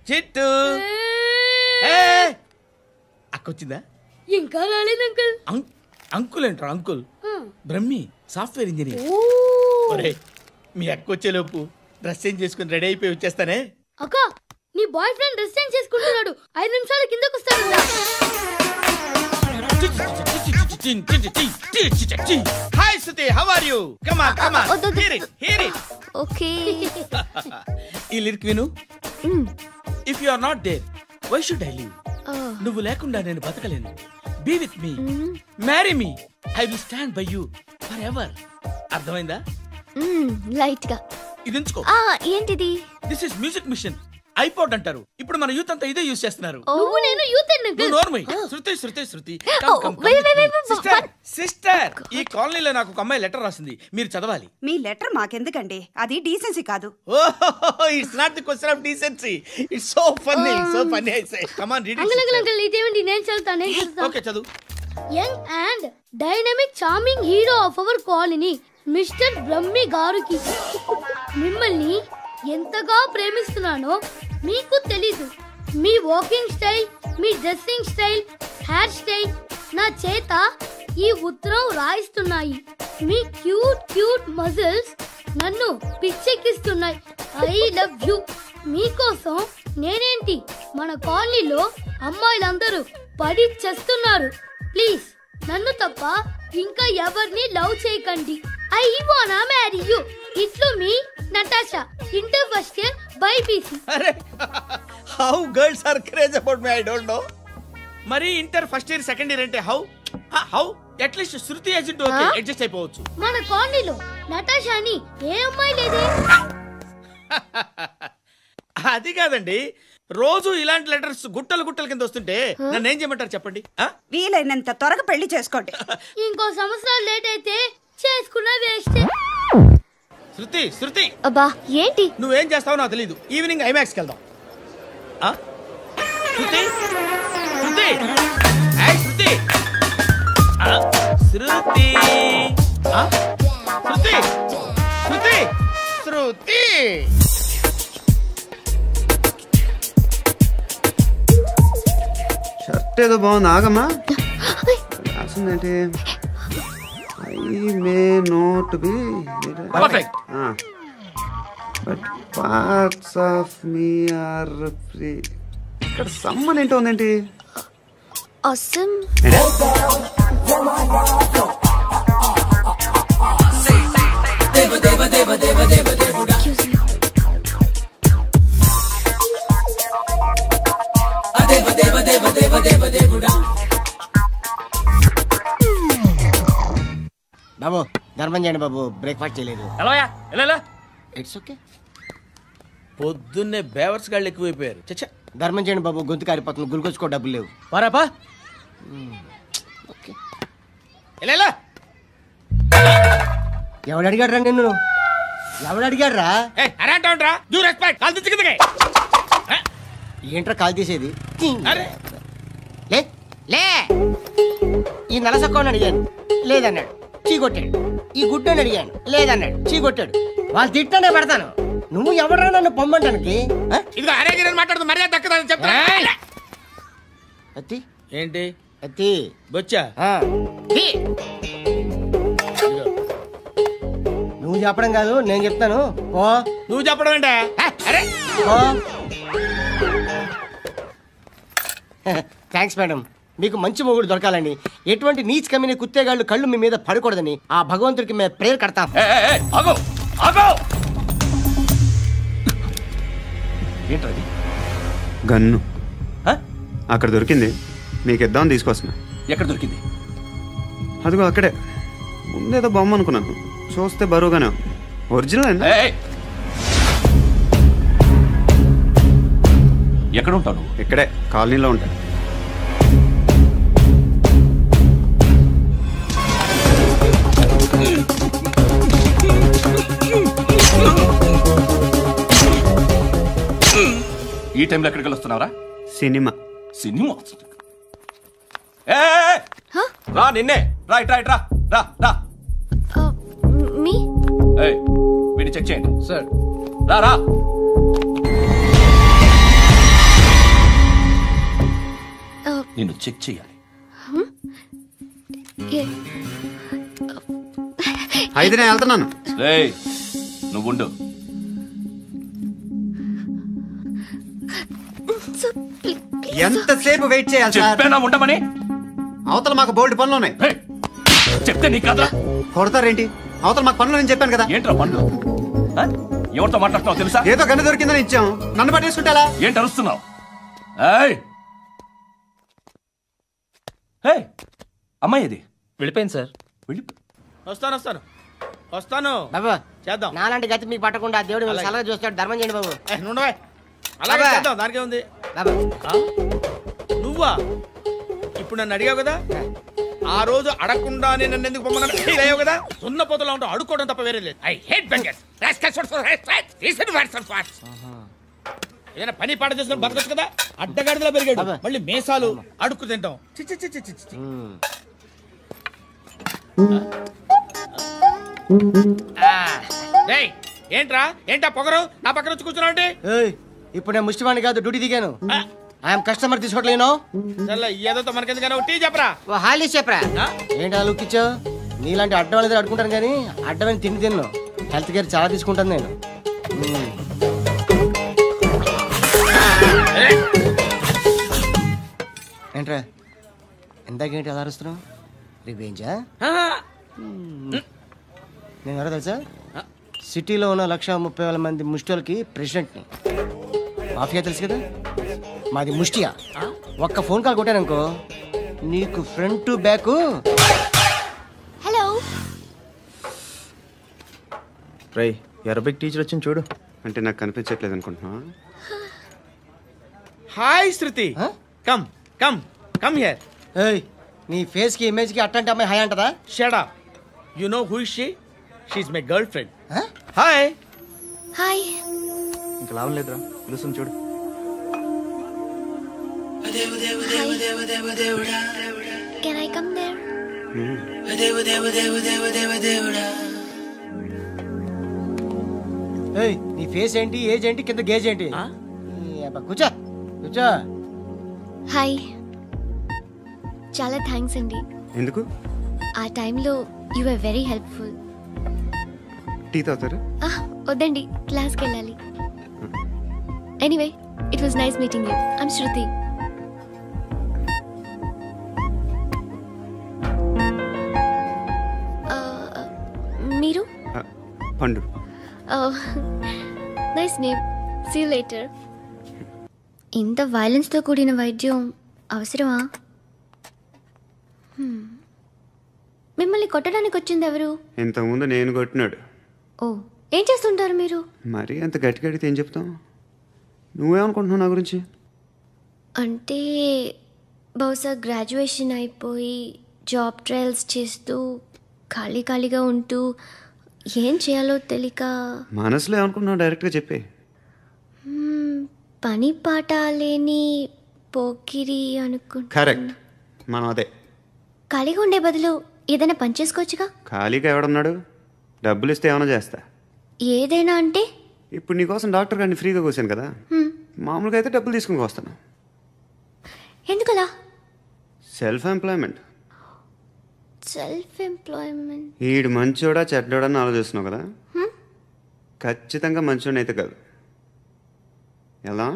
చిట్టు అక్కొచ్చిందా? ఇంకా రాలేదు అంకుల్. అంకుల్ ఏంట్రా అంకుల్? Brahmi software engineer. ఒరే మీ అక్కొచ్చేలోపు డ్రెస్ చేంజ్ చేసుకుని రెడీ అయిపోయి వచ్చేస్తానే. అక్క నీ బాయ్ ఫ్రెండ్ డ్రెస్ చేంజ్ చేసుకుంటున్నాడు, 5 నిమిషాల కిందకు వస్తాడు. Hi Shruti, how are you? Come on come on, hear it. Okay. ఈ లిరిక్ విను. If you are not there why should I live? నువ్వు లేకుండా నేను బతకలేను. Be with me, marry me, I will stand by you forever. అర్థమైందా? Light గా ఇది ఉంచుకో. ఏంటిది? This is music machine, iPod అంటారు. ఇప్పుడు మన యూత్ అంతా ఇదే యూజ్ చేస్తున్నారు. నువ్వు నేను యూత్ అంకుల్. నోర్మై. శృతి శృతి శృతి. సిస్టర్, ఈ కాలనీలో నాకు ఒక అమ్మాయి లెటర్ రాసింది, మీరు చదవాలి. మీ లెటర్ మాకెందుకండి, అది డీసెన్సీ కాదు. It's not the question of decency, it's so funny, so funny. I say come on read it. Uncle ఇదేంటి? నేను చదువుతాను. ఓకే చదువు. Young and dynamic charming hero of our colony mister Brahmi గారికి మిమ్మల్ని ఎంతగా ప్రేమిస్తున్నానో మీకు తెలీదు. మీ వాకింగ్ స్టైల్, మీ డ్రెస్సింగ్ స్టైల్, హెయిర్ స్టైల్ నా చేత ఈ ఉత్తరం రాయిస్తున్నాయి. మీ క్యూట్ క్యూట్ మజిల్స్ నన్ను పిచ్చెక్కిస్తున్నాయి. I love you. మీకోసం నేనేంటి, మన కాలనీలో అమ్మాయిలందరూ పడి చేస్తున్నారు. ప్లీజ్ నన్ను తప్ప ఇంకా ఎవరిని లవ్ చేయకండి. ఐ వానా మ్యారీ యూ. ఇట్లు మీ Natasha, inter first year BiPC. అరే how girls are craze about me, I don't know. మరి inter first year second year అంటే how how at least Shruti agent okay adjust అయిపోవచ్చు. మన కాలనీలో నటాషాని ఏ అమ్మాయి లేదే. అది కాదండి, రోజు ఇలాంటి లెటర్స్ గుట్టలు గుట్టల కింద వస్తుంటే నన్ను ఏం చేయమంటారు చెప్పండి? వీలైనంత త్వరగా పెళ్లి చేసుకోండి. ఇంకో సంవత్సరాలు లేట్ అయితే చేసుకున్నా వేస్ట్. శృతి శృతి, అబ్బా ఏంటి? నువ్వేం చేస్తావో నాకు తెలీదు. ఈవినింగ్ ఐమాక్స్కి వెళ్దాం. శృతి శృతి శృతి శృతి శృతి శృతి శృతి. షర్ట్ ఏదో బాగుంది, ఆగమ్మా. రాసిందేంటి? I may not be perfect but parts of me are free. ఇక్కడ సమ్మన్ ఏంటో ఉందేంటి? awesome. బాబు ధర్మం చేయండి బాబు, బ్రేక్ఫాస్ట్ చేయలేదు. It's okay. పొద్దున్నే బేవర్స్ గాళ్ళు ఎక్కువైపోయారు. చచ్చా, ధర్మం చేయండి బాబు, గొంతు కారిపోతుంది, గురికొచ్చుకో డబ్బులు లేవు. పారాపా. ఓకే. ఎవడు అడిగాడు రా నిన్ను? ఎవడు అడిగాడు రా? ఏంట్రా కాల్ తీసేది? లే లే. ఈ నలసక్కని అడిగాను, లేదన్నాడు, చీ కొట్టాడు. ఈ గుడ్డని అడిగాను, లేదన్నాడు, చీ కొట్టాడు. వాళ్ళు తిట్టానే పెడతాను. నువ్వు ఎవడరా నన్ను పొమ్మంటానికి? అత్తి ఏంటి? అత్తి బొచ్చా. నువ్వు చెప్పడం కాదు, నేను చెప్తాను. ఓ నువ్వు చెప్పడం ఏంటా? Thanks madam. మీకు మంచి మొగుడు దొరకాలని, ఎటువంటి నీచ్ కమ్మిన కుత్తేగాళ్ళు కళ్ళు మీ మీద పడకూడదని ఆ భగవంతుడికి మేము ప్రేయర్ కడతాం. ఏంటది? గన్ను అక్కడ దొరికింది, మీకు ఇద్దామని తీసుకొస్తున్నా. ఎక్కడ దొరికింది? అదిగో అక్కడే. ముందేదో బొమ్మ అనుకున్నాను, చూస్తే బరువుగానే. ఒరిజినల్ ఎక్కడ ఉంటాను? ఇక్కడే కాలనీలో ఉంటాను. ఈ టైంలో ఎక్కడికి వస్తున్నారా? సినిమా. సినిమా రా, నిన్నే. రా ఇట్రా ఇట్రా, రా రా. వీడిని చెక్ చేయండి సార్. రా నిన్ను చెక్ చేయాలి. అయితే నేను వెళ్తున్నాను. నువ్వుండు. ఎంతసేపు వెయిట్ చేయాలి సార్? చెప్పేనా ఉండమని? అవతల మాకు బోల్డ్ పనులు ఉన్నాయి. చెప్తే నీకు కదా కొడతారేంటి? అవతల మాకు పనులు నేను చెప్పాను కదా. ఏంట్రా పనులు? ఎవరితో మాట్లాడుతున్నావు తెలుసా? ఏదో గన్ను దొరికిందని ఇచ్చాం, నన్ను పట్టేసుకుంటా. ఏంటి అరుస్తున్నావు? అమ్మాయి ఇది వెళ్ళిపోయింది సార్. వస్తాను బాబు చేద్దాం. నాలాంటి గతి మీకు పట్టకుండా దేవుడు మిమ్మల్ని సలహా చూస్తాడు. ధర్మం చేయండి బాబు. అలాగే చేద్దాం, దానికే ఉంది. బాబు నువ్వా ఇప్పుడు నన్ను అడిగావు కదా, ఆ రోజు అడగకుండానే నన్ను ఎందుకు పొమ్మన్నా ఫీల్ అయ్యావు కదా. సున్న పోతలో ఉంటావు, అడుక్కోవడం తప్ప వేరే లేదు. ఏదైనా పని పాట చేసుకుని బతకొచ్చు కదా. అడ్డగాడిలో పెరిగాడు, మళ్ళీ మేసాలు అడుక్కు తింటాం. ఏంటా పొగరు నా పక్కన వచ్చి కూర్చున్నావు అంటే? ఇప్పుడు నేను ముష్టివాణి కాదు, డ్యూటీ దిగాను. ఐఎమ్ కస్టమర్ తీసుకోవట్లేను. ఏదో మనకెందుకైనా టీ చెప్పరా. హాలీ చెప్పరా. ఏంటి ఆ లుక్ ఇచ్చావు? నీలాంటి అడ్డం వాళ్ళ దగ్గర అడుకుంటాను కానీ అడ్డమైన తిండి తిన్ను. హెల్త్ కేర్ చాలా తీసుకుంటాను నేను. ఏంట్రా ఎందాకేంటి అలా అరుస్తున్నావు? రివేంజా? నేను ఎవరో తెలుసా? సిటీలో ఉన్న 130,000 మంది ముష్టిలకి ప్రెసిడెంట్ని. మాఫియా తెలుసు కదా, మాది ముష్టియా. ఒక్క ఫోన్ కాల్ కొట్టాననుకో నీకు ఫ్రంట్ టు బ్యాక్. హలో రై అరబిక్ టీచర్ వచ్చింది చూడు. అంటే నాకు కనిపించట్లేదు అనుకుంటున్నా. Hi Shruti, come come come here. ఏయ్ నీ ఫేస్ కి ఇమేజ్ కి అట్టంటే అమ్మాయి హాయ్ అంటదా? Shut up. You know who is she? She is my girlfriend. Hi hi. ఇంకా లాభం లేదురా, పిలుస్తుంది చూడు. Can I come there? ఏయ్ నీ ఫేస్ ఏంటి, ఏజ్ ఏంటి, కింద గేజ్ ఏంటి? కూర్చో కూర్చో. హాయ్. చాలా థ్యాంక్స్ అండి. ఎందుకు? ఆ టైంలో you are very helpful. Tea తాగుతారా? వద్దండి, క్లాస్కి వెళ్ళాలి. Anyway it was nice meeting you. I'm Shruti. మీరు? Pandu. Nice name. See you later. ఇంత వైలెన్స్తో కూడిన వైద్యం అవసరమా? మిమ్మల్ని కొట్టడానికి వచ్చింది ఎవరు? ఇంతకుముందు నేను కొట్టినాడు. ఓ, ఏం చేస్తుంటారు మీరు? మరి అంత గట్టిగా అడిగితే ఏం చెప్తాం? నువ్వేమనుకుంటున్నావు నా గురించి? అంటే బహుశా గ్రాడ్యుయేషన్ అయిపోయి జాబ్ ట్రయల్స్ చేస్తూ ఖాళీగా ఉంటూ ఏం చేయాలో తెలియక. మనసులో ఏమనుకుంటున్నావు డైరెక్ట్గా చెప్పే. పని పాట లేని పోకిరి అనుకుంటా. కరెక్ట్, మనం అదే. ఖాళీగా ఉండే బదులు ఏదైనా పని చేసుకోవచ్చుగా. ఖాళీగా ఎవడున్నాడు? డబ్బులు ఇస్తే ఏమైనా చేస్తా. ఏదైనా అంటే? ఇప్పుడు నీకోసం డాక్టర్ గారిని ఫ్రీగా కూర్చాను కదా, మామూలుగా అయితే డబ్బులు తీసుకుని వస్తాను. ఎందుకలా? Self employment. Self employment. ఈడు మంచోడా చెడ్డోడా అని ఆలోచిస్తున్నావు కదా, ఖచ్చితంగా మంచోడని అయితే కాదు. ఎలా?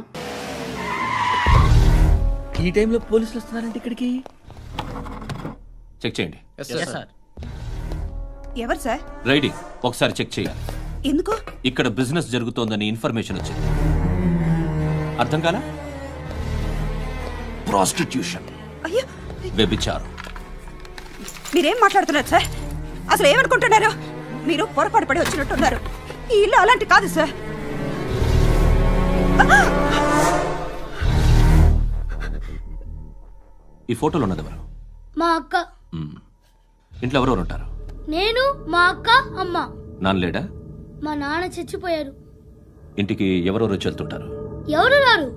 ఈ టైంలో పోలీసులు వస్తున్నారంటే ఇక్కడికి? చెక్ చేయండి. ఎవరు సార్? రైడింగ్ ఒకసారి చెక్ చేయాలి. ఎందుకు? ఇక్కడ బిజినెస్ జరుగుతోందని ఇన్ఫర్మేషన్ వచ్చింది. అర్థం కాలా? ప్రాస్టిట్యూషన్, అయ్యో వ్యభిచారం. మీరేం మాట్లాడుతున్నారు సార్? అసలు ఏమనుకుంటున్నారు? మీరు పొరపాటు పడి వచ్చినట్టున్నారు. ఈ ఇల్లు అలాంటి కాదు సార్. ఈ ఫోటోలో ఉన్నది ఎవరు? మా అక్క. ఇంట్లో ఎవరెవరు ఉంటారు? నేను, మా అక్క, అమ్మ. నాన్న లేడా? మా నాన్న చచ్చిపోయారు. ఇంటికి ఎవరెవరు వచ్చి వెళ్తుంటారు? ఎవరు రారు.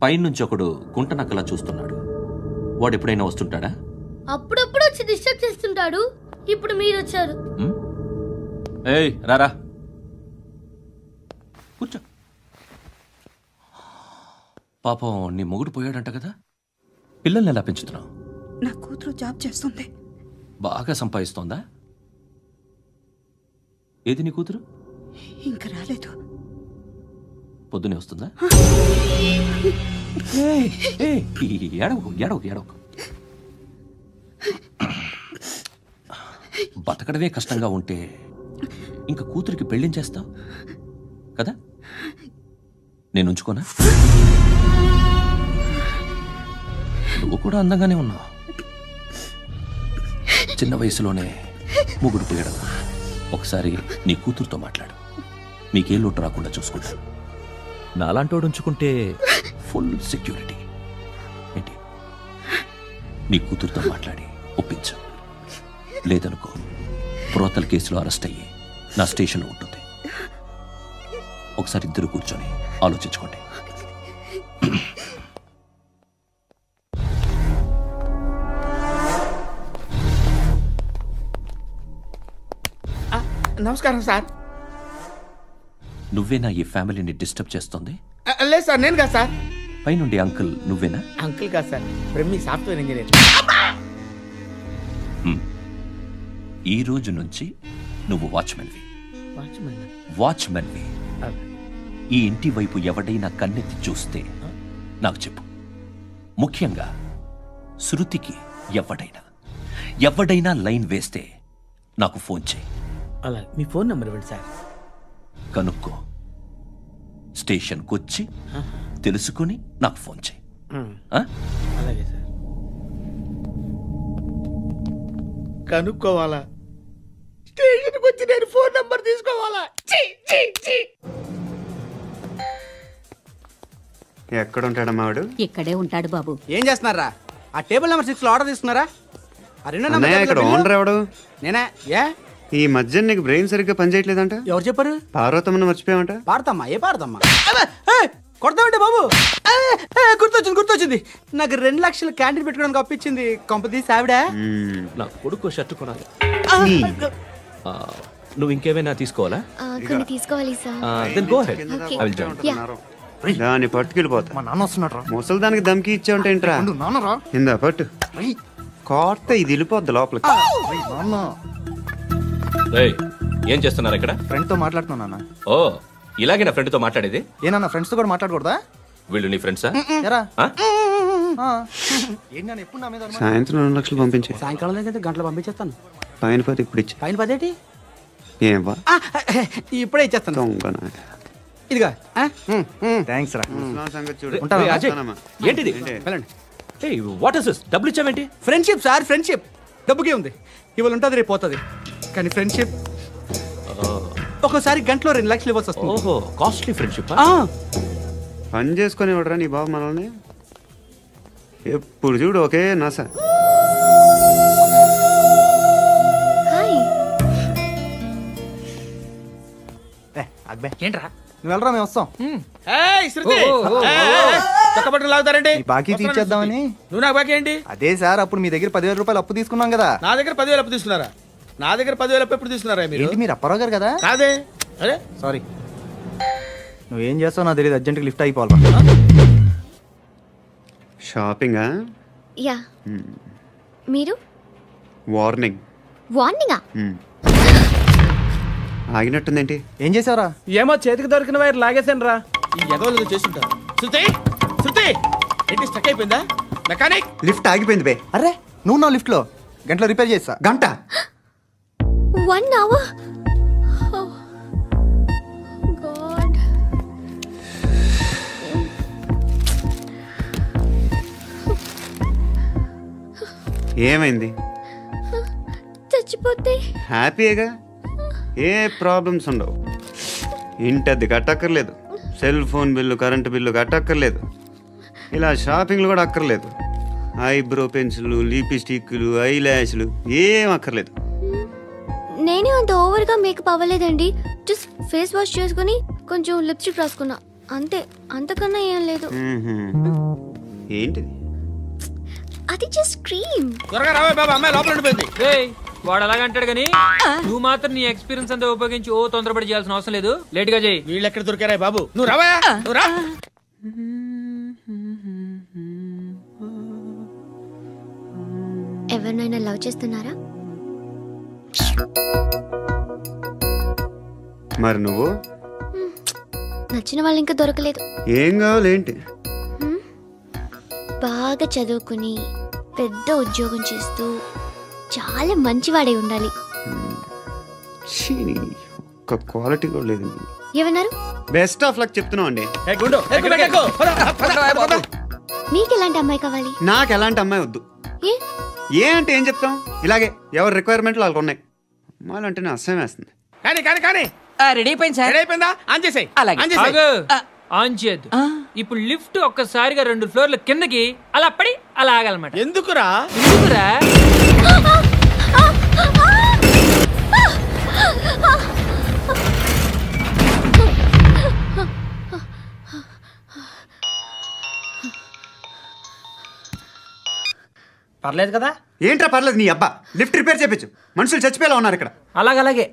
పైనుంచి ఒకడు గుంట నక్కలా చూస్తున్నాడు. వాడు ఎప్పుడైనా వస్తుంటాడా? అప్పుడప్పుడు వచ్చి డిస్టర్బ్ చేస్తుంటాడు. ఇప్పుడు మీరు వచ్చారు. ఏయ్ రారా కూర్చో. పాపం నీ మొగుడు పోయాడంట కదా, పిల్లల్ని ఎలా పెంచుతున్నావు? నా కూతురు జాబ్ చేస్తుంది. బాగా సంపాదిస్తోందా? ఏది నీ కూతురు? ఇంకా రాలేదు. పొద్దునే వస్తుందా? ఏడవకు ఏడవకు ఏడవకు. బతకడమే కష్టంగా ఉంటే ఇంకా కూతురికి పెళ్ళించేస్తావు కదా? నేను ఉంచుకోనా? నువ్వు కూడా అందంగానే ఉన్నావు. చిన్న వయసులోనే ముగ్గురు పోయడం. ఒకసారి నీ కూతురుతో మాట్లాడు, మీకే లోటు రాకుండా చూసుకుంటా. నాలాంటోడు ఉంచుకుంటే ఫుల్ సెక్యూరిటీ. ఏంటి, నీ కూతురుతో మాట్లాడి ఒప్పించు. లేదనుకో ప్రోతల కేసులో అరెస్ట్ అయ్యి నా స్టేషన్లో ఉంటుంది. ఒకసారి ఇద్దరు కూర్చొని ఆలోచించుకోండి. నమస్కారం సార్. నువ్వేనా ఈ ఫ్యామిలీని డిస్టర్బ్ చేస్తుంది? లేదు సార్, నేను కాదు సార్. పైనుండి అంకుల్ నువ్వేనా? అంకుల్ కాదు సార్, బ్రహ్మి సాఫ్ట్వేర్ ఇంజనీర్. ఈ రోజు నుంచి నువ్వు వాచ్మెన్వి. వాచ్మెన్వి. ఈ ఇంటి వైపు ఎవడైనా కన్నెత్తి చూస్తే నాకు చెప్పు. ముఖ్యంగా శృతికి ఎవడైనా లైన్ వేస్తే నాకు ఫోన్ చేయి. అలా మీ ఫోన్ నెంబర్ ఇవ్వండి సార్. కనుక్కో, స్టేషన్కి వచ్చి తెలుసుకుని నాకు ఫోన్ చేయి. అలాగే సార్. కనుక్కోవాలా? స్టేషన్కి వచ్చి నేను ఫోన్ నంబర్ తీసుకోవాలా? ఎక్కడ ఉంటాడమ్మా వాడు? ఇక్కడే ఉంటాడు బాబు. ఏం చేస్తున్నారా? ఆ టేబుల్ నెంబర్ 6 లో ఆర్డర్ తీసుకున్నారా? ఆ రెండో అన్నయ్య, ఇక్కడ నెంబర్ ఓనర్ ఎవడు? నేనే. ఏ ఈ మధ్య నీకు బ్రెయిన్ సరిగ్గా పనిచేయట్లేదంట. ఎవరు చెప్పారు? పార్వతమ్మను మర్చిపోయామంట. పాడతామ్మా? ఏ పాడతామ్మా? కొడతామంటే బాబు. గుర్తొచ్చింది. నాకు 2 లక్షలు క్యాంటీన్ పెట్టుకోవడానికి అప్పించింది కొంపదీసి ఆవిడ. నా కొడుకు షర్ట్ కొనాలి. నువ్వు ఇంకేమైనా తీసుకోవాలా? కొన్ని తీసుకోవాలి sir. Then go ahead. I will join. దాన్ని పట్టుకెళ్ళిపోతా. మా నాన్న వస్తున్నాడు. ముసలి దానికి దమ్కి ఇచ్చావంట ఏంట్రా? నాన్నరా ఇందా పట్టు. కోర్త ఇది వెళ్ళిపోద్ది లోపలికి. నాన్న ఏం చేస్తున్నారు ఇక్కడ? ఫ్రెండ్ తో మాట్లాడుతున్నా నాన్న. ఓ, ఇలాగే నా ఫ్రెండ్ తో మాట్లాడేది? ఏనా ఫ్రెండ్స్ తో కూడా మాట్లాడకూడదా? వీళ్ళు నీ ఫ్రెండ్సా? ఎరా ఏంటి నాన్న ఎప్పుడు నా మీద అనుమానం? సాయంత్రం 2 లక్షలు పంపించే. సాయంకాలం దగ్గర గంటలు పంపించేస్తాను. పైన 10 ఇప్పుడు ఇచ్చే. పైన 10 ఏంటి? ఏం వా ఇప్పుడే ఇచ్చేస్తాను. దొంగనా. ఇదిగా థ్యాంక్స్ రా. సంగతి చూడు. ఉంటావా? అజయ్, ఏంటిది? వెళ్ళండి. What is this? డబ్బులు ఇచ్చావేంటి? Friendship sir, friendship. డబ్బుకే ఉంది, ఇవాళ ఉంటుంది రేపు పోతుంది. కానీ ఫ్రెండ్షిప్ ఒక్కోసారి గంటలో 2 లక్షలు ఇవ్వాల్సి వస్తుంది. ఓహో, కాస్ట్లీ ఫ్రెండ్షిప్. పని చేసుకొని ఇవ్వడరా నీ బాబు మనల్ని? ఎప్పుడు చూడు ఓకే నాస. ఏంట్రా నువ్వు వెళ్ళరా, మేము వస్తాం. లాగుతారండి. బాకీ తీర్చేద్దామని. నువ్వు నాకు బాకీ ఏంటి? అదే సార్, అప్పుడు మీ దగ్గర 10,000 రూపాయలు అప్పు తీసుకున్నాం కదా. నా దగ్గర 10,000 అప్పు తీసుకున్నారా? నా దగ్గర 10,000 అప్పు ఎప్పుడు తీసుకున్నారా మీరు? ఏంటి మీరు అప్పారావు గారు కదా? కాదే. అరే సారీ. నువ్వేం చేస్తావు నాకు తెలియదు, అర్జెంట్గా లిఫ్ట్ అయిపోవాలి. షాపింగా? యా. మీరు? వార్నింగ్. వార్నింగా? ఆగినట్టుందేంటి? ఏం చేసావురా? ఏమో చేతికి దొరికిన వైర్ లాగేసాను రా. ఈ ఎగవలు చేస్తుంటారు. శృతి, శృతి ఏంటి స్టక్ అయిపోయిందా? మెకానిక్. లిఫ్ట్ ఆగిపోయింది బే. అరే నువ్వు నా లిఫ్ట్ లో గంటలో రిపేర్ చేస్తా. గంట? 1 hour? Oh, God. ఏమైంది? చచ్చిపోతే హ్యాపీగా, ఏ ప్రాబ్లమ్స్ ఉండవు. ఇంటద్ది కట్టక్కర్లేదు, cell phone bill, current bill కట్టక్కర్లేదు, ఇలా షాపింగ్లు కూడా అక్కర్లేదు. ఐబ్రో పెన్సిల్, లిప్స్టిక్లు, ఐ ల్యాష్లు ఏం అక్కర్లేదు. నేనే అంత ఓవర్గా మేకప్ అవ్వలేదండి. జస్ట్ ఫేస్ వాష్ చేసుకుని కొంచెం లిప్స్టిక్ రాసుకున్నా అంతే, అంతకన్నా ఏం లేదు. ఏంటిది? అది జస్ట్ క్రీమ్. త్వరగా రావే బాబా, అమ్మాయి లోపల ఉండిపోయింది. వాడు అలాగంటాడు కానీ నువ్వు మాత్రం నీ ఎక్స్పీరియన్స్ అంతా ఉపయోగించి తొందరపడి చేయాల్సిన అవసరం లేదు. లేట్ గా చేయి. వీళ్ళు ఎక్కడ దొరికారా బాబు? నువ్వు రావా, నువ్వు రా. ఎవరినైనా లవ్ చేస్తున్నారా? మరి నువ్వు? నచ్చిన వాళ్ళు ఇంకా దొరకలేదు. ఏం కావాలేంటి? బాగా చదువుకుని పెద్ద ఉద్యోగం చేస్తూ చాలా మంచివాడై ఉండాలి. ఒక్క క్వాలిటీ కూడా లేదు. ఏమన్నారు? బెస్ట్ ఆఫ్ లక్ చెప్తున్నావు అండి. మీకు ఎలాంటి అమ్మాయి కావాలి? నాకు ఎలాంటి అమ్మాయి వద్దు. ఏ అంటే ఏం చెప్తాం, ఇలాగే ఎవరి రిక్వైర్మెంట్లు వాళ్ళకు ఉన్నాయి. అమ్మాయిలు అంటేనే అసహ్యం వేస్తుంది. కానీ కానీ కానీ రెడీ అయిపోయింది సార్. రెడీ అయిపోయిందా? ఆన్ చేసేయ్. ఆన్ చేయద్దు. ఇప్పుడు లిఫ్ట్ ఒక్కసారిగా 2 ఫ్లోర్ల కిందకి అలా పడి అలా ఆగాలన్నమాట. ఎందుకురా? పర్లేదు కదా? ఏంట్రా పర్లేదు నీ అబ్బా. లిఫ్ట్ రిపేర్ చేయించు. మనుషులు చచ్చిపోయేలా ఉన్నారు ఇక్కడ. అలాగే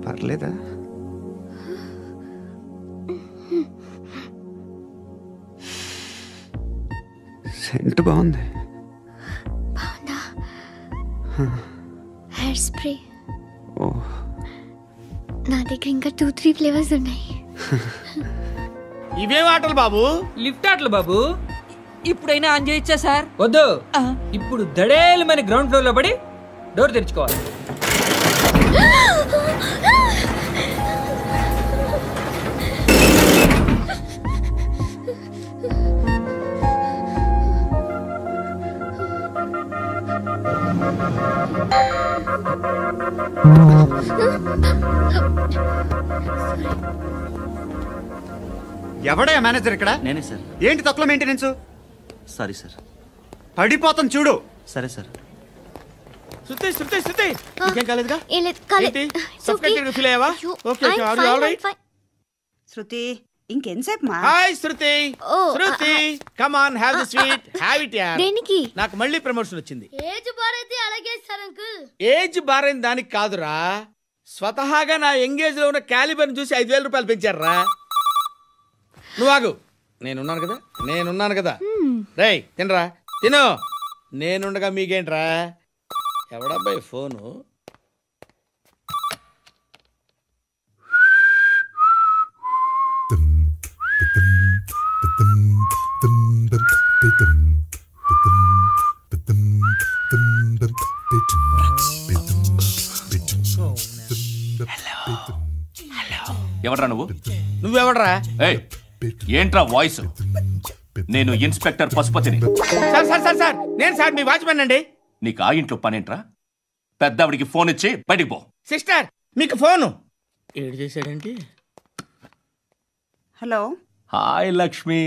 పర్లేదా? సెంట్ బాగుంది. Hair spray. ఓ, నా దగ్గర ఇంకా 2-3 ఫ్లేవర్స్ ఉన్నాయి. ఇవేం ఆటలు బాబు? లిఫ్ట్ ఆటలు బాబు. ఇప్పుడైనా ఆన్ చేయొచ్చా సార్? వద్దు. ఇప్పుడు దడేలు మన గ్రౌండ్ ఫ్లోర్ లో పడి డోర్ తెరుచుకోవాలి. ఎవడే మేనేజర్ ఇక్కడ? నేనే సార్. ఏంటి తక్కువ మెయింటెనెన్స్? Sorry sir. పడిపోతాం చూడు. సరే సార్. శృతి శృతి శృతి ఇంకేం కాలేదుగా? ఫీల్ అయ్యావా? Okay okay. Are you all right? Shruti ఇంకెంతసేపు మా? Hi Shruti. Shruti come on, have the sweet. Have it యార్. దేనికి? నాకు మళ్ళీ ప్రమోషన్ వచ్చింది. ఏజ్ బారైతే అలాగే సార్ అంకుల్. ఏజ్ బారైన దానికి కాదురా, స్వతహాగా నా ఎంగేజ్ లో ఉన్న క్యాలిబర్ చూసి 5,000 రూపాయలు పెంచారా. నువ్వు ఆగు, నేనున్నాను కదా. రేయ్ తినరా, తిను. నేనుండగా మీకేంట్రా? ఎవడబ్బాయి ఫోను? ఎవడ్రా నువ్వు? నువ్వెవడ్రా? ఏంట్రా వాయిస్? నేను ఇన్స్పెక్టర్ పశుపతిని. సార్ సార్ సార్ సార్ నేను సార్ మీ వాచ్మెన్ అండి. నీకు ఆ ఇంట్లో పనేంట్రా? పెద్దవిడికి ఫోన్ ఇచ్చి బయటికి పో. సిస్టర్ మీకు ఫోను. ఏడు చేశాడేంటి? హలో. హాయ్ లక్ష్మి.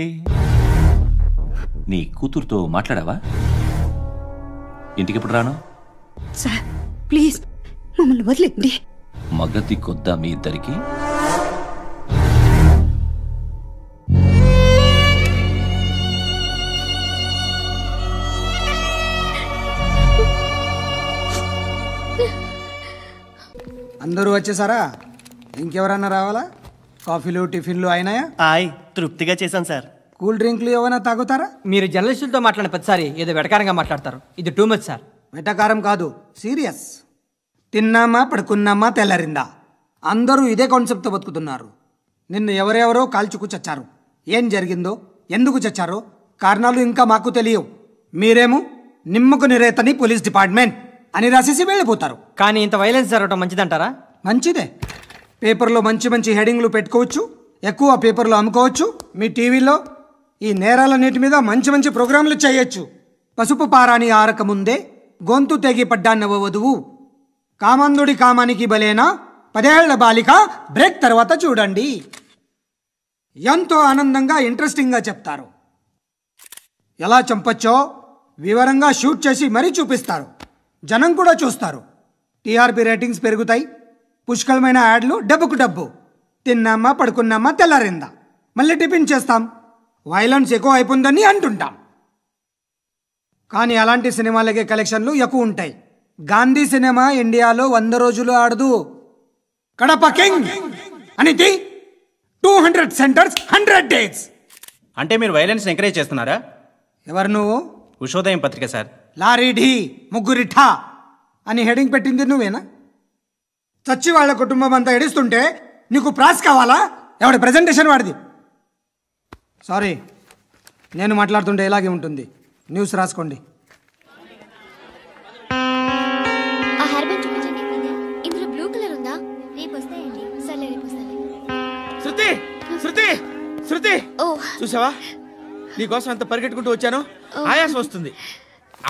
నీ కూతురుతో మాట్లాడావా? ఇంటికి ఎప్పుడు రాను? సార్ ప్లీజ్ మమ్మల్ని వదిలేండి. మగతి కొద్దా మీ ఇద్దరికి? అందరూ వచ్చేసారా? ఇంకెవరన్నా రావాలా? కాఫీలు టిఫిన్లు అయినాయా? తృప్తిగా చేశాను సార్. కూల్ డ్రింక్లు ఏమైనా తాగుతారా? మీరు జర్నలిస్టులతో మాట్లాడిన ప్రతిసారి ఏదో వెటకారంగా మాట్లాడతారు. ఇది టూ మచ్ సార్. వెటకారం కాదు, సీరియస్. తిన్నామా పడుకున్నామా తెల్లరిందా, అందరూ ఇదే కాన్సెప్ట్తో బతుకుతున్నారు. నిన్ను ఎవరెవరో కాల్చుకు చచ్చారు. ఏం జరిగిందో, ఎందుకు చచ్చారో కారణాలు ఇంకా మాకు తెలియవు. మీరేమో నిమ్మకు నిరేతని పోలీస్ డిపార్ట్మెంట్ అని రాసేసి వెళ్ళిపోతారు. కానీ ఇంత వైలెన్స్ జరగడం మంచిదంటారా? మంచిదే. పేపర్లో మంచి మంచి హెడింగ్లు పెట్టుకోవచ్చు, ఎక్కువ పేపర్లు అమ్ముకోవచ్చు. మీ టీవీలో ఈ నేరాలన్నిటి మీద మంచి మంచి ప్రోగ్రాంలు చేయొచ్చు. పసుపు పారాని ఆరకముందే గొంతు తెగి పడ్డాన్నవ వధువు, కామందుడి కామానికి బలేనా 10 ఏళ్ల బాలిక, బ్రేక్ తర్వాత చూడండి. ఎంతో ఆనందంగా ఇంట్రెస్టింగ్గా చెప్తారు. ఎలా చంపచ్చో వివరంగా షూట్ చేసి మరీ చూపిస్తారు. జనం కూడా చూస్తారు. టీఆర్పీ రేటింగ్స్ పెరుగుతాయి. పుష్కలమైన యాడ్లు, డబ్బుకు డబ్బు. తిన్నామా పడుకున్నామా తెల్లారిందా, మళ్ళీ టిఫిన్ చేస్తాం. వైలెన్స్ ఎక్కువ అయిపోయిందని అంటుంటాం. కానీ అలాంటి సినిమాలకే కలెక్షన్లు ఎక్కువ ఉంటాయి. గాంధీ సినిమా ఇండియాలో 100 రోజులు ఆడదు. కడప కింగ్ అనేది 200 సెంటర్స్ 100 డేస్. అంటే మీరు వైలెన్స్ ఎంకరేజ్ చేస్తున్నారా? ఎవరు నువ్వు? ఉషోదయం పత్రిక సార్. లారీ ఢీ ముగ్గురి ఠా అని హెడింగ్ పెట్టింది నువ్వేనా? చచ్చి వాళ్ళ కుటుంబం అంతా ఎడుస్తుంటే నీకు ప్రాస్ కావాలా? ఎవడి ప్రెజెంటేషన్ వాడిది. సారీ, నేను మాట్లాడుతుంటే ఇలాగే ఉంటుంది. న్యూస్ రాసుకోండి. ఇందులో బ్లూ కలర్ ఉందా? రేపు వస్తాయండి. సరే రేపు వస్తాయి. శృతి శృతి శృతి, చూసావా నీకోసం ఎంత పరిగెట్టుకుంటూ వచ్చాను. ఆయాసం వస్తుంది.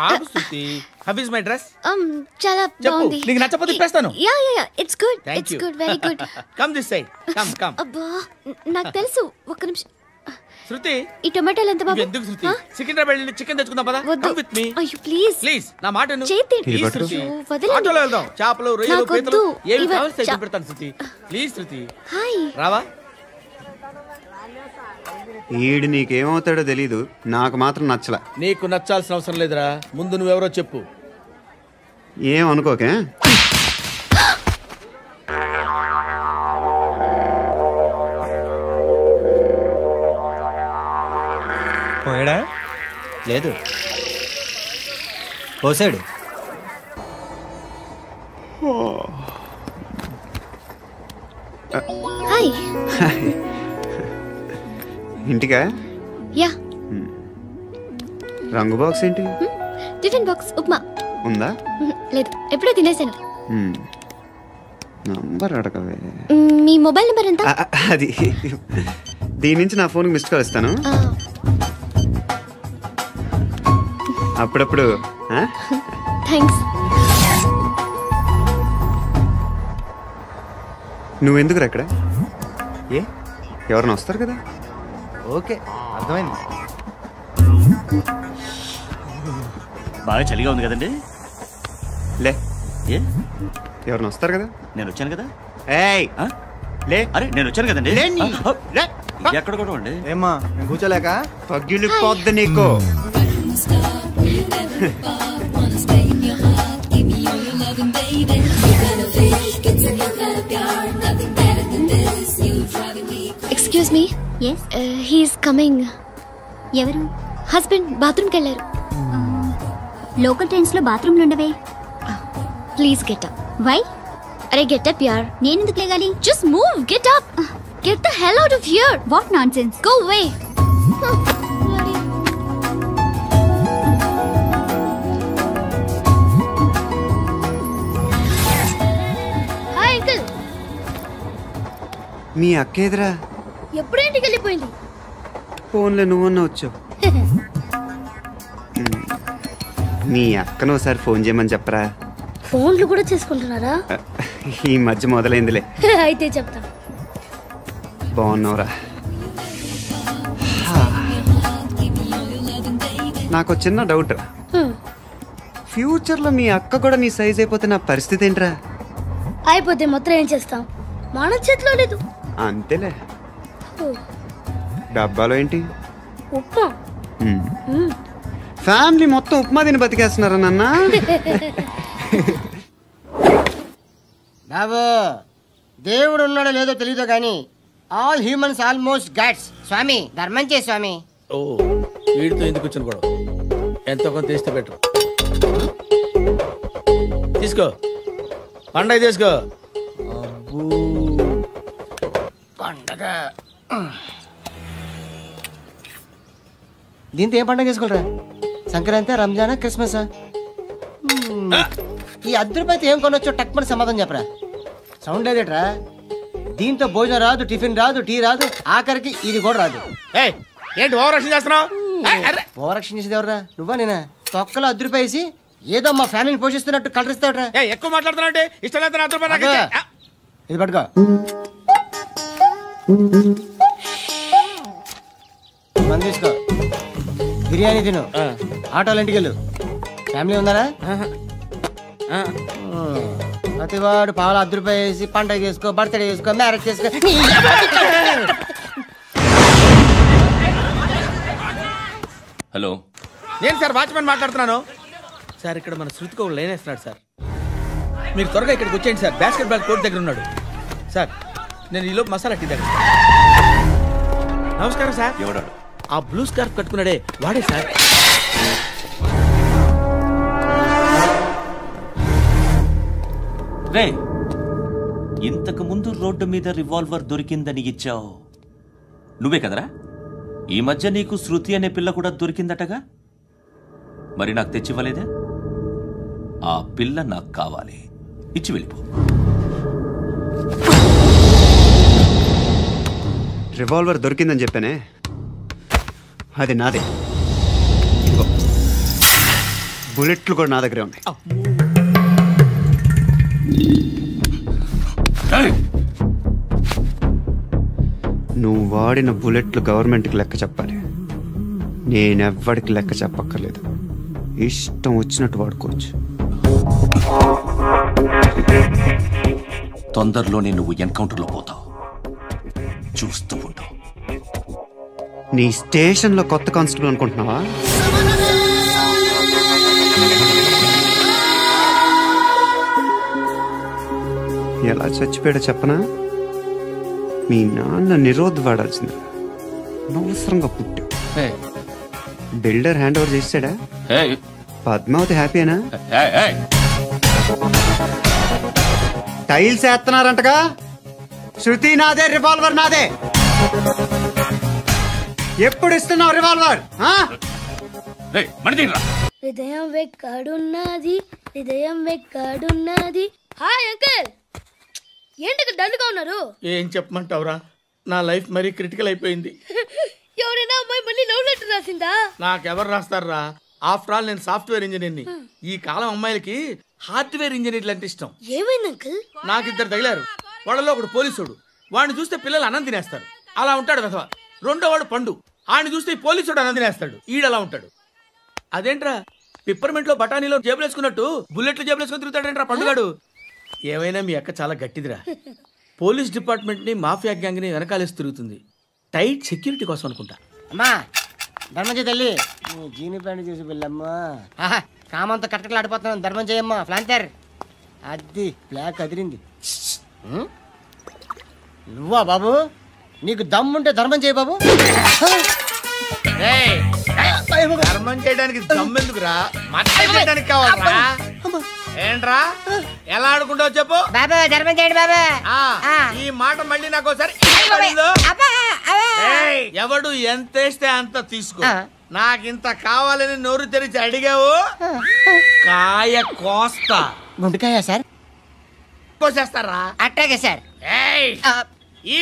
ఆగు Shruti. How is my dress? చాలా బాగుంది. నీకు నచ్చకపోతే తిప్పేస్తాను. Yeah yeah yeah, it's good. It's good, very good. Come this side. Come come. అబ్బా, నాకు తెలుసు. ఒక్క నిమిషం. శృతి, ఈ టొమాటోలు ఎంత బాబు? ఎందుకు శృతి? సికింద్రాబాద్ వెళ్ళి చికెన్ తెచ్చుకుందాం పద. Come with me. అయ్యో ప్లీజ్ ప్లీజ్, నా మాట విను. ప్లీజ్ శృతి, వదలండి. ఆటోలో వెళ్దాం. చేపలు, రొయ్యలు, నాకు పీతలు వద్దు. ఏమి కావాలి తెచ్చి పెడతాను శృతి. Please Shruti. హాయ్. రావా? ఈడు నీకేమవుతాడో తెలీదు, నాకు మాత్రం నచ్చలా. నీకు నచ్చాల్సిన అవసరం లేదురా. ముందు నువ్వెవరో చెప్పు. ఏమనుకోకే. పోయాడా? లేదు, పోసాడు. హాయ్. ఇంటికా? యా. రంగు బాక్స్ ఏంటి? టిఫిన్ బాక్స్ ఉప్మా ఉందా? లేదు, ఎప్పుడో తినేసాను. నంబర్ అడగవే. మీ మొబైల్ నెంబర్ ఎంత? అది దీని నుంచి నా ఫోన్కి మిస్డ్ కాల్ ఇస్తాను. అప్పుడప్పుడు. థ్యాంక్స్. నువ్వెందుకు అక్కడ? ఏ ఎవరైనా వస్తారు కదా? ఓకే, అర్థమైంది. బాగా చలిగా ఉంది కదండి. లే, ఏ ఎవరైనా వస్తారు కదా? నేను వచ్చాను కదా. ఏయ్ లే. అరే నేను వచ్చాను కదండి. ఎక్కడ కూడా ఉండి ఏమ్మా, నేను కూర్చోలేక పగిలిపోద్ది నీకు. Excuse me. yes he is coming. ఎవరు? హస్బెండ్ బాత్రూమ్కి వెళ్ళారు. లోకల్ ట్రైన్స్ లో బాత్రూమ్లు ఉండవే. Please get up. వై? అరే గెట్ అప్ యార్. నేను ఎందుకు లేగాలి? Just move, get up. Get the hell out of here. What nonsense. Go away. Hi uncle. మీ అక్క ఎదురా? ఎప్పుడు ఇంటికి వెళ్ళిపోయింది. ఫోన్లో నువ్వన్నా వచ్చావు. మీ అక్కను ఒకసారి ఫోన్ చేయమని చెప్పరా. ఫోన్లు కూడా చేసుకుంటున్నారా? ఈ మధ్య మొదలైందిలే. అయితే చెప్తా. బాగున్నావురా? నాకు చిన్న డౌట్. ఫ్యూచర్లో మీ అక్క కూడా నీ సైజ్ అయిపోతే నా పరిస్థితి ఏంట్రా? అయిపోతే మొత్తం ఏం చేస్తాం? మన చేతిలో లేదు. అంతేలే. డబ్బాలో ఏంటి? ఉప్మా. ఫ్యామిలీ మొత్తం ఉప్మా తిని బతికేస్తున్నారా నాన్న? బాబు, దేవుడు ఉన్నాడో లేదో తెలియదు కానీ ఆల్ హ్యూమన్స్ ఆల్మోస్ట్ గాడ్స్. స్వామి ధర్మం చే స్వామి. ఓ, వీడితో ఎందుకు వచ్చిన గొడవ? ఎంతో కొంత తీస్తే బెటర్. తీసుకో, పండగ తీసుకో. పండగ దీంతో ఏం పండగ చేసుకోరా? సంక్రాంతి, రంజానా, క్రిస్మసా? ఈ ₹10 ఏం కొనొచ్చో టక్మని సమాధానం చెప్పరా. సౌండ్ లేదేట్రా? దీంతో భోజనం రాదు, టిఫిన్ రాదు, టీ రాదు, ఆఖరికి ఇది కూడా రాదు. ఏంటి ఓవర్ యాక్షన్ చేస్తున్నావు? ఓవర్ యాక్షన్ చేసేది ఎవరా? నువ్వా నేనా? తొక్కలో ₹10 వేసి ఏదో మా ఫ్యామిలీని పోషిస్తున్నట్టు కలరిస్తావుట్రా. ఎక్కువ మాట్లాడుతున్నా అంటే ఇష్టం లేదు. ఇది పట్టుకో. మంది తీసుకో, బిర్యానీ తిను, ఆటోలు ఇంటికి వెళ్ళు. ఫ్యామిలీ ఉన్నారా? ప్రతివాడు పావులు ₹10 వేసి పండగ చేసుకో, బర్త్డే చేసుకో, మ్యారేజ్ చేసుకో. హలో, నేను సార్ వాచ్మెన్ మాట్లాడుతున్నాను సార్. ఇక్కడ మన శృతికి ఒక లైన్ వేస్తున్నాడు సార్. మీరు త్వరగా ఇక్కడికి వచ్చేయండి సార్. బాస్కెట్ బాల్ కోర్ట్ దగ్గర ఉన్నాడు సార్. నేను ఈలోపు మసాలా టీ దగ్గర. నమస్కారం సార్. ఎవడాడు? ఆ బ్లూ స్కార్ఫ్ కట్టుకున్నాడే వాడే సార్. రే, ఇంతకు ముందు రోడ్డు మీద రివాల్వర్ దొరికిందని ఇచ్చావు నువ్వే కదరా? ఈ మధ్య నీకు శృతి అనే పిల్ల కూడా దొరికిందటగా, మరి నాకు తెచ్చివ్వలేదే? ఆ పిల్ల నాకు కావాలి, ఇచ్చి వెళ్ళిపో. రివాల్వర్ దొరికిందని చెప్పానే, అది నాదే. బుల్లెట్లు కూడా నా దగ్గరే ఉన్నాయి. నువ్వు వాడిన బుల్లెట్లు గవర్నమెంట్కి లెక్క చెప్పాలి. నేనెవ్వడికి లెక్క చెప్పక్కర్లేదు. ఇష్టం వచ్చినట్టు వాడుకోవచ్చు. తొందరలోనే నువ్వు ఎన్కౌంటర్లో పోతావు, చూస్తూ ఉంటావు. నీ స్టేషన్లో కొత్త కానిస్టేబుల్ అనుకుంటున్నావా? ఎలా చచ్చిపోయాడో చెప్పనా? మీ నాన్న నిరోధ్ వాడాల్సింది. అనవసరంగా పుట్టావు. బిల్డర్ హ్యాండ్ ఓవర్ చేసాడా? పద్మావతి హ్యాపీనా? టైల్స్ వేస్తున్నారంటగా. శృతి నాదే, రివాల్వర్ నాదే. ఎప్పుడు ఇస్తున్నావు రివాల్వర్? హృదయం వెక్కడున్నది, హృదయం వెక్కడున్నది. హాయ్ అంకుల్, ఏంటి డల్గా ఉన్నారు? ఏం చెప్పమంటావురా, నా లైఫ్ మరీ క్రిటికల్ అయిపోయింది. ఎవరైనా అమ్మాయి మళ్ళీ లవ్ లెటర్ రాసిందా? నాకెవరు రాస్తారా? ఆఫ్టర్ ఆల్ నేను సాఫ్ట్వేర్ ఇంజనీర్ని. ఈ కాలం అమ్మాయిలకి హార్డ్వేర్ ఇంజనీర్లు అంటే ఇష్టం. ఏమైంది అంకుల్? నాకు ఇద్దరు తగిలారు. వాళ్ళలో ఒకడు పోలీసుడు. వాడిని చూస్తే పిల్లలు అన్నం తినేస్తారు, అలా ఉంటాడు వెధవ. రెండో వాడు పండు. ఆయన చూస్తే ఈ పోలీసుడు అన్నం తినేస్తాడు, ఈడలా ఉంటాడు. అదేంట్రా పిప్పర్మెంట్ లో బఠానీలో జేబులేసుకున్నట్టు బుల్లెట్లు జేబులేసుకుని తిరుగుతాడేంట్రా పండుగాడు. ఏమైనా మీ అక్క చాలా గట్టిదిరా. పోలీస్ డిపార్ట్మెంట్ ని మాఫియా గ్యాంగ్ ని వెనకాలేసి తిరుగుతుంది. టైట్ సెక్యూరిటీ కోసం అనుకుంటా. అమ్మా ధర్మం చేయి తల్లి. జీని ప్యాంట్ చేసి వెళ్ళమ్మా. కామంతో కట్టకలు ఆడిపోతున్నాను. ధర్మం చేయమ్మా. ఫ్లాంతర్ అది బ్లాక్ అదిరింది. నువ్వా బాబు? నీకు దమ్ముంటే ధర్మం చేయి బాబు. ధర్మం చేయడానికి దమ్మెందుకురా? మర్యాద చేయడానికి కావాలరా? ఏంట్రా ఎలా ఆడుకుంటావు చెప్పు బాబా. ధర్మం చేయండి బాబా. ఈ మాట మళ్ళీ నాకు ఒకసారి. ఎవడు ఎంత వేస్తే అంత తీసుకో. నాకింత కావాలని నోరు తెరిచి అడిగావు, కాయ కోస్తా. గుండెకాయ సార్? కోసేస్తారా? అట్టాగే సార్. ఈ